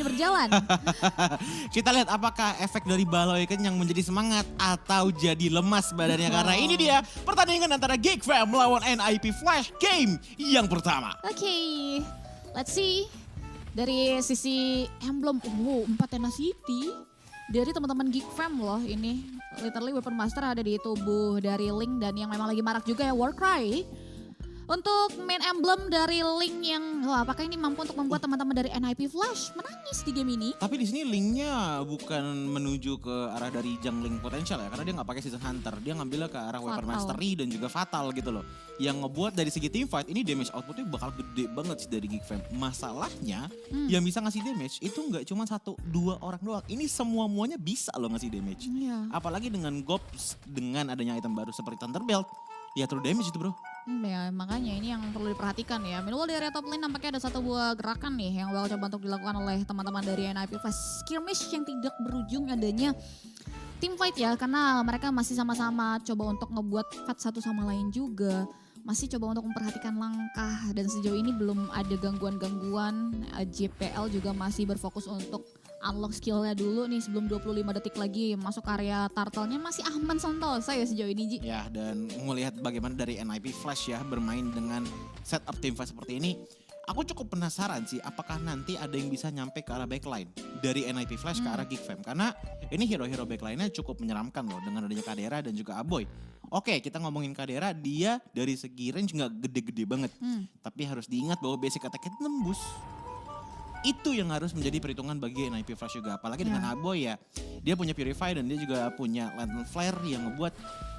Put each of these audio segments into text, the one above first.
berjalan. Kita lihat apakah efek dari Baloy kenyang menjadi semangat atau jadi lemas badannya. Karena ini dia pertandingan antara Geek Fam melawan NIP Flash game yang pertama. Oke, let's see. Dari sisi emblem, 4 tenacity. Dari teman-teman Geek Fam loh ini. Literally Weapon Master ada di tubuh dari Link dan yang memang lagi marak juga ya Warcry. Untuk main emblem dari Link yang, apakah ini mampu untuk membuat teman-teman dari NIP Flash menangis di game ini? Tapi di sini Linknya bukan menuju ke arah dari jungling potensial ya. Karena dia nggak pakai Season Hunter. Dia ngambilnya ke arah Weapon Mastery dan juga Fatal gitu loh. Yang ngebuat dari segi team fight ini damage outputnya bakal gede banget sih dari Geek Fam. Masalahnya yang bisa ngasih damage itu nggak cuma 1-2 orang doang. Ini semua-muanya bisa loh ngasih damage. Iya. Apalagi dengan Gops, dengan adanya item baru seperti Thunder Belt. Ya true damage itu bro. Ya makanya ini yang perlu diperhatikan ya. Meanwhile di area top lane nampaknya ada satu buah gerakan nih yang bakal coba untuk dilakukan oleh teman-teman dari NIP Flash. Skirmish yang tidak berujung adanya team fight ya. Karena mereka masih sama-sama coba untuk ngebuat fight satu sama lain juga. Masih coba untuk memperhatikan langkah dan sejauh ini belum ada gangguan-gangguan. JPL juga masih berfokus untuk unlock skillnya dulu nih sebelum 25 detik lagi masuk area turtle-nya masih aman sentosa ya sejauh ini Ji. Ya dan melihat bagaimana dari NIP Flash ya bermain dengan setup team fight seperti ini. Aku cukup penasaran sih apakah nanti ada yang bisa nyampe ke arah backline dari NIP Flash ke arah Geek Fam. Karena ini hero-hero backline-nya cukup menyeramkan loh dengan adanya Kadera dan juga Aboy. Oke kita ngomongin Kadera dia dari segi range nggak gede-gede banget. Tapi harus diingat bahwa basic attack-nya nembus. Itu yang harus menjadi perhitungan bagi NIP Flash juga. Apalagi dengan Aboy ya, dia punya Purify dan dia juga punya Lantern Flare yang ngebuat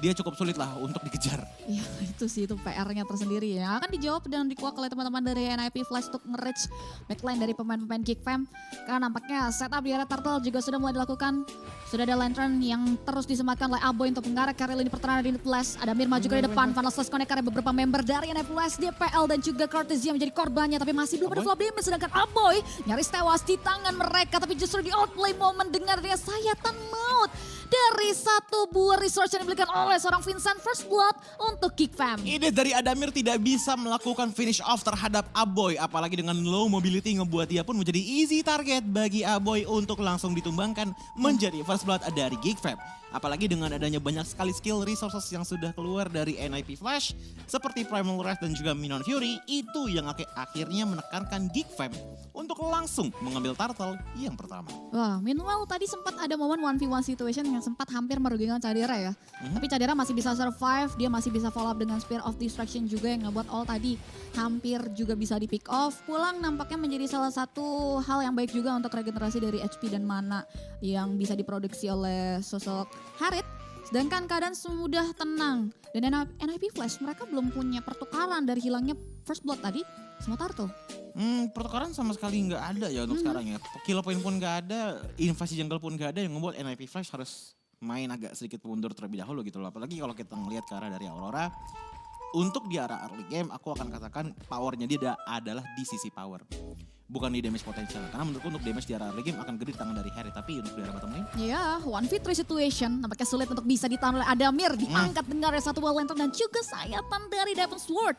dia cukup sulit lah untuk dikejar. Ya itu sih itu PR-nya tersendiri ya. Akan dijawab dan dikuak oleh teman-teman dari NIP Flash untuk nge-reach backline dari pemain-pemain Geek Fam. Karena nampaknya setup di area turtle juga sudah mulai dilakukan. Sudah ada lantern yang terus disematkan oleh Aboy untuk mengarah ke area lini pertahanan di Flash. Ada Mirma juga di depan. Van Slash connect karena beberapa member dari NIP Flash, DPL dan juga Curtis yang menjadi korbannya. Tapi masih belum ada flop damage. Sedangkan Aboy nyaris tewas di tangan mereka. Tapi justru di outplay moment dengan adanya sayatan maut dari satu buah resource yang diberikan oleh seorang Vincent First Blood untuk Geek Fam. Ini dari Adamir tidak bisa melakukan finish off terhadap Aboy. Apalagi dengan low mobility ngebuat dia pun menjadi easy target bagi Aboy untuk langsung ditumbangkan menjadi first blood dari Geek Fam. Apalagi dengan adanya banyak sekali skill resources yang sudah keluar dari NIP Flash. Seperti Primal Wrath dan juga Minion Fury. Itu yang akhirnya menekankan Geek Fam untuk langsung mengambil turtle yang pertama. Wah, meanwhile tadi sempat ada momen 1v1 situation yang sempat hampir merugikan Cadera ya. Tapi Cadera masih bisa survive, dia masih bisa follow up dengan Spear of Distraction juga yang ngebuat all tadi hampir juga bisa di pick off. Pulang nampaknya menjadi salah satu hal yang baik juga untuk regenerasi dari HP dan mana yang bisa diproduksi oleh sosok Harith. Sedangkan keadaan sudah tenang. Dan NIP Flash mereka belum punya pertukaran dari hilangnya First Blood tadi sama Turtle. Pertukaran sama sekali nggak ada ya untuk sekarang ya. Kill point pun nggak ada, invasi jungle pun nggak ada yang membuat NIP Flash harus main agak sedikit mundur terlebih dahulu gitu loh. Apalagi kalau kita ngelihat ke arah dari Aurora. Untuk di arah early game aku akan katakan powernya dia adalah di sisi power. Bukan di damage potential. Karena menurutku untuk damage di arah early game akan gede di tangan dari Harry. Tapi untuk di arah bottom lane. Ya, 1v3 situation nampaknya sulit untuk bisa ditahan oleh Adamir. Diangkat dengan satu buah lantern dan juga sayatan dari Devil's Sword.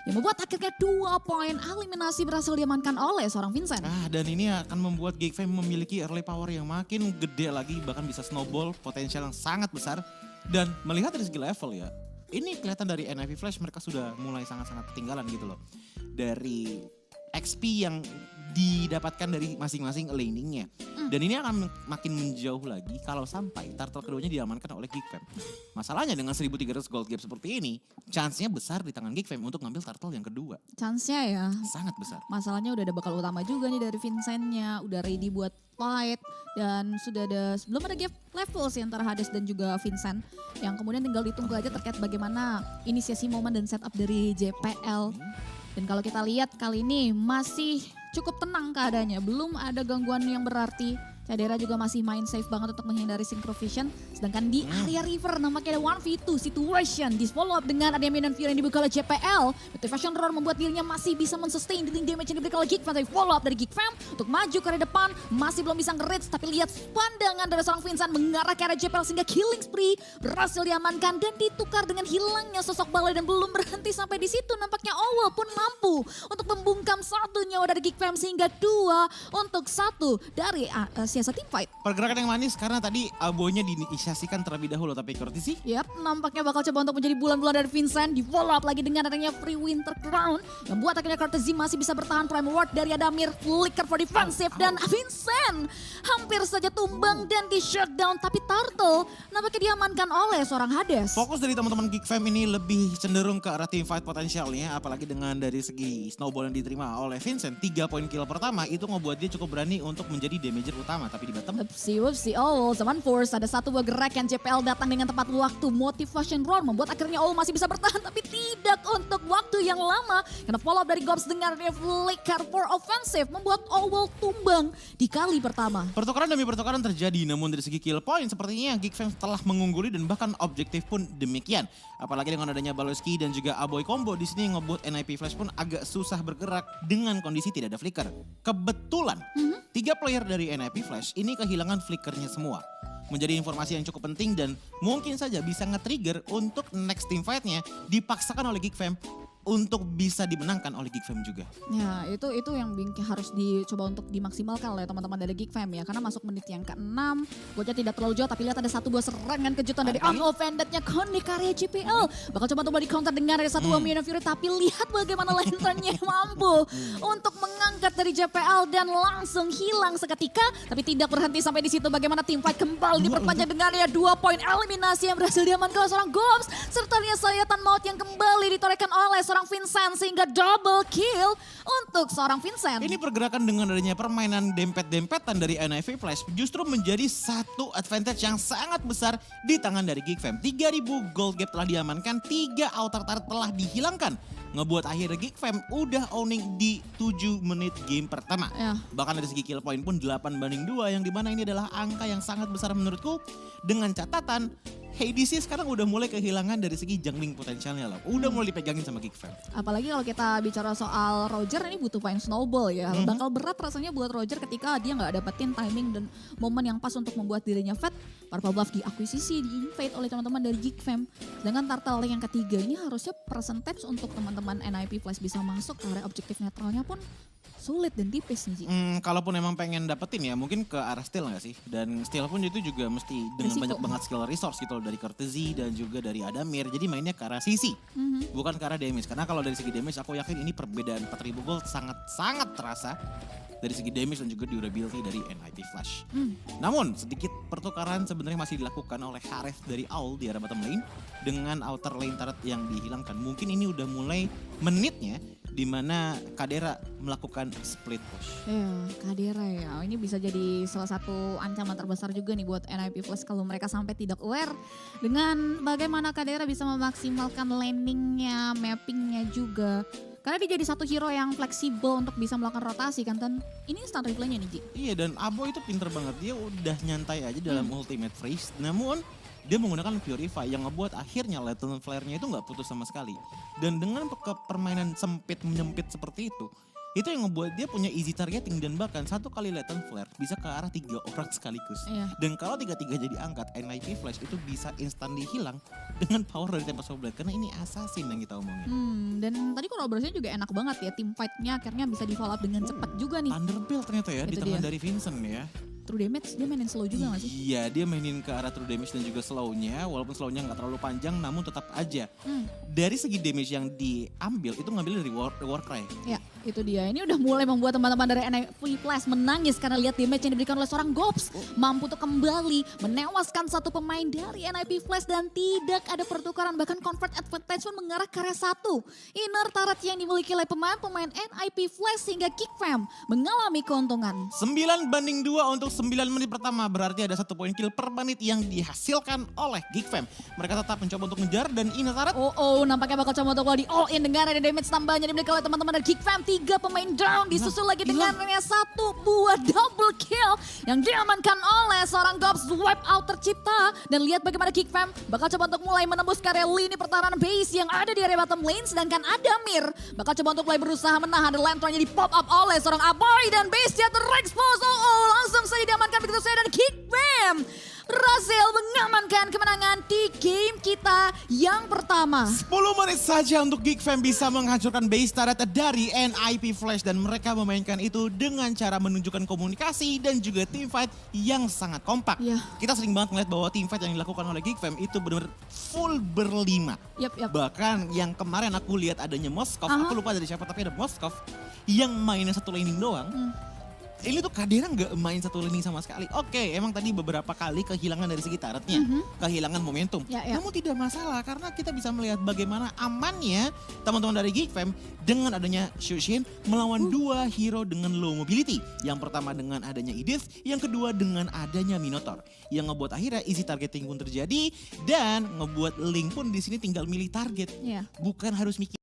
Yang membuat akhirnya 2 poin eliminasi berhasil diamankan oleh seorang Vincent. Dan ini akan membuat Geek Fam memiliki early power yang makin gede lagi. Bahkan bisa snowball potensial yang sangat besar. Dan melihat dari segi level ya. Ini kelihatan dari NIP Flash mereka sudah mulai sangat-sangat ketinggalan gitu loh. Dari XP yang didapatkan dari masing-masing laningnya. Dan ini akan makin menjauh lagi kalau sampai turtle keduanya diamankan oleh Geek Fam. Masalahnya dengan 1300 gold gap seperti ini, chance-nya besar di tangan Geek Fam untuk ngambil turtle yang kedua. Chance-nya ya. Sangat besar. Masalahnya udah ada bakal utama juga nih dari Vincent-nya, udah ready buat fight. Dan sudah ada, belum ada gap level sih antara Hades dan juga Vincent. Yang kemudian tinggal ditunggu aja terkait bagaimana inisiasi momen dan setup dari JPL. Dan kalau kita lihat kali ini masih cukup tenang keadaannya. Belum ada gangguan yang berarti Cadera juga masih main safe banget untuk menghindari Synchrovision. Sedangkan di area river nampaknya ada 1v2 situation. Di follow up dengan ada Minion Fury yang dibuka oleh JPL. Motivation Roar membuat dirinya masih bisa men-sustain dealing damage yang diberikan oleh Geek Fam. Tapi follow up dari Geek Fam untuk maju ke arah depan. Masih belum bisa nge-reach. Tapi lihat pandangan dari seorang Vincent mengarah ke arah JPL sehingga killing spree berhasil diamankan dan ditukar dengan hilangnya sosok balai. Dan belum berhenti sampai di situ. Nampaknya Owl pun mampu untuk membungkam satu nyawa dari Geek Fam sehingga 2 untuk 1 dari Siasa Teamfight. Pergerakan yang manis karena tadi Abonya diinisiasikan terlebih dahulu tapi Courtesy Yap, nampaknya bakal coba untuk menjadi bulan-bulan dari Vincent. Di follow up lagi dengan adanya Free Winter Crown. Yang membuat akhirnya Courtesy masih bisa bertahan prime ward dari Adamir. Flicker for defensive dan Vincent hampir saja tumbang dan di shutdown. Tapi Turtle nampaknya diamankan oleh seorang Hades. fokus dari teman-teman Geek Fam ini lebih cenderung ke arah team fight potensialnya, apalagi dengan dari segi snowball yang diterima oleh Vincent. 3 poin kill pertama itu ngebuat dia cukup berani untuk menjadi damager utama, tapi di bottom Whoopsie, oh zaman force ada satu buah gerak yang JPL datang dengan tepat waktu. Motivation Roar membuat akhirnya Owl masih bisa bertahan tapi tidak untuk waktu yang lama. Karena follow up dari Gobs dengan flicker for offensive membuat Owl tumbang di kali pertama. pertukaran demi pertukaran terjadi, namun dari segi kill point sepertinya Geek Fam telah mengungguli dan bahkan objektif pun demikian. Apalagi dengan adanya Baloski dan juga Aboy combo di sini yang ngebuat NIP Flash pun agak susah bergerak dengan kondisi tidak ada flicker. Kebetulan 3 player dari NIP Flash ini kehilangan flickernya semua. Menjadi informasi yang cukup penting dan mungkin saja bisa nge-trigger untuk next team fight-nya dipaksakan oleh Geek Fam untuk bisa dimenangkan oleh Geek Fam juga. Ya itu yang harus dicoba untuk dimaksimalkan oleh teman-teman dari Geek Fam ya. Karena masuk menit yang ke-6, gocnya tidak terlalu jauh tapi lihat ada satu buah serangan kejutan dari unoffendednya Kondi karya JPL. Bakal coba di counter dengan ada satu buah Minion Fury tapi lihat bagaimana lanternnya mampu untuk mengangkat dari JPL dan langsung hilang seketika. Tapi tidak berhenti sampai di situ, bagaimana team fight kembali diperpanjang dengan ya 2 poin eliminasi yang berhasil diamankan oleh seorang Gobs. Serta sayatan maut yang kembali ditorehkan oleh seorang Vincent sehingga double kill untuk seorang Vincent. Ini pergerakan dengan adanya permainan dempet-dempetan dari NIV Flash justru menjadi satu advantage yang sangat besar di tangan dari Geek Fam. 3000 gold gap telah diamankan, 3 outer turret telah dihilangkan. Ngebuat akhirnya Geek Fam udah owning di 7 menit game pertama. Ya. Bahkan dari segi kill point pun 8-2 yang dimana ini adalah angka yang sangat besar menurutku. Dengan catatan Hades sekarang udah mulai kehilangan dari segi jungling potensialnya loh. Udah mulai dipegangin sama Geek Fam. Apalagi kalau kita bicara soal Roger, ini butuh point snowball ya. Bakal berat rasanya buat Roger ketika dia nggak dapetin timing dan momen yang pas untuk membuat dirinya fat. Purple Buff diakuisisi, di-invade oleh teman-teman dari Geek Fam. Dengan Turtle yang ketiga ini harusnya percentage untuk teman-teman NIP Flash bisa masuk ke area objektif netralnya pun sulit dan tipis nih Ji. Kalaupun emang pengen dapetin ya mungkin ke arah steal gak sih? Dan steal pun itu juga mesti dengan Risiko. banyak banget skill resource gitu loh dari Courtesy dan juga dari Adamir. Jadi mainnya ke arah CC, bukan ke arah damage. Karena kalau dari segi damage aku yakin ini perbedaan 4000 gold sangat-sangat terasa dari segi damage dan juga durability dari NIP Flash. Namun sedikit pertukaran sebenarnya masih dilakukan oleh Harith dari Owl di arah bottom lane dengan outer lane turret yang dihilangkan. Mungkin ini udah mulai menitnya di mana Kadera melakukan split push. Ya, Kadera ya. Ini bisa jadi salah satu ancaman terbesar juga nih buat NIP Flash kalau mereka sampai tidak aware dengan bagaimana Kadera bisa memaksimalkan landingnya, mappingnya juga. Karena dia jadi satu hero yang fleksibel untuk bisa melakukan rotasi kan. Dan ini instant replaynya nih Ji. Iya, dan Abo itu pinter banget. Dia udah nyantai aja dalam ultimate freeze. Namun dia menggunakan Purify yang ngebuat akhirnya Lethal Flare-nya itu nggak putus sama sekali. Dan dengan permainan sempit menyempit seperti itu yang ngebuat dia punya easy targeting dan bahkan satu kali Lethal Flare bisa ke arah 3 orang sekaligus. Iya. Dan kalau 3-3 jadi angkat, NIP Flash itu bisa instan dihilang dengan power dari Tempest of Blade. Karena ini assassin yang kita omongin. Dan tadi kolaborasinya juga enak banget ya. Team fight-nya akhirnya bisa di follow up dengan cepat juga nih. Thunderbolt ternyata ya di Itu tangan dia. dari Vincent ya. True damage dia mainin slow juga gak sih? Iya, dia mainin ke arah true damage dan juga slownya. Walaupun slownya nggak terlalu panjang, namun tetap aja. Dari segi damage yang diambil, itu ngambil dari Warcry. Ya, itu dia. Ini udah mulai membuat teman-teman dari NIP Flash menangis karena lihat damage yang diberikan oleh seorang Gobs. Mampu untuk kembali menewaskan satu pemain dari NIP Flash dan tidak ada pertukaran. Bahkan convert advantage pun mengarah ke area 1. Inner turret yang dimiliki oleh pemain NIP Flash sehingga Geek Fam mengalami keuntungan. 9-2 untuk 9 menit pertama, berarti ada 1 poin kill per menit yang dihasilkan oleh Geek Fam. Mereka tetap mencoba untuk ngejar dan inner turret. Nampaknya bakal coba untuk di all in dengan ada damage tambahan yang dimiliki oleh teman-teman dari Geek Fam. 3 pemain down, disusul lagi dengan 1 buah double kill yang diamankan oleh seorang Gobs. Wipe out tercipta dan lihat bagaimana Geek Fam bakal coba untuk mulai menembus area lini pertahanan base yang ada di area bottom lane, sedangkan Adamir bakal coba untuk mulai berusaha menahan dan lanternnya di pop up oleh seorang Aboy dan base dia terexpose. Langsung saja diamankan begitu saja dan Geek Fam berhasil mengamankan kemenangan di game kita yang pertama. 10 menit saja untuk Geek Fam bisa menghancurkan base turret dari NIP Flash dan mereka memainkan itu dengan cara menunjukkan komunikasi dan juga team fight yang sangat kompak. Iya. Kita sering banget melihat bahwa team fight yang dilakukan oleh Geek Fam itu benar-benar full berlima. Yap. Bahkan yang kemarin aku lihat adanya Moskov, aku lupa dari siapa tapi ada Moskov yang mainnya satu laning doang. Ini tuh Kadena nggak main satu lini sama sekali. Oke, emang tadi beberapa kali kehilangan dari segi turretnya, kehilangan momentum. Ya. Namun tidak masalah karena kita bisa melihat bagaimana amannya teman-teman dari Geek Fam dengan adanya Shushin melawan 2 hero dengan low mobility. Yang pertama dengan adanya Edith, yang kedua dengan adanya Minotaur. Yang ngebuat akhirnya easy targeting pun terjadi dan ngebuat Link pun di sini tinggal milih target. Iya. Bukan harus mikir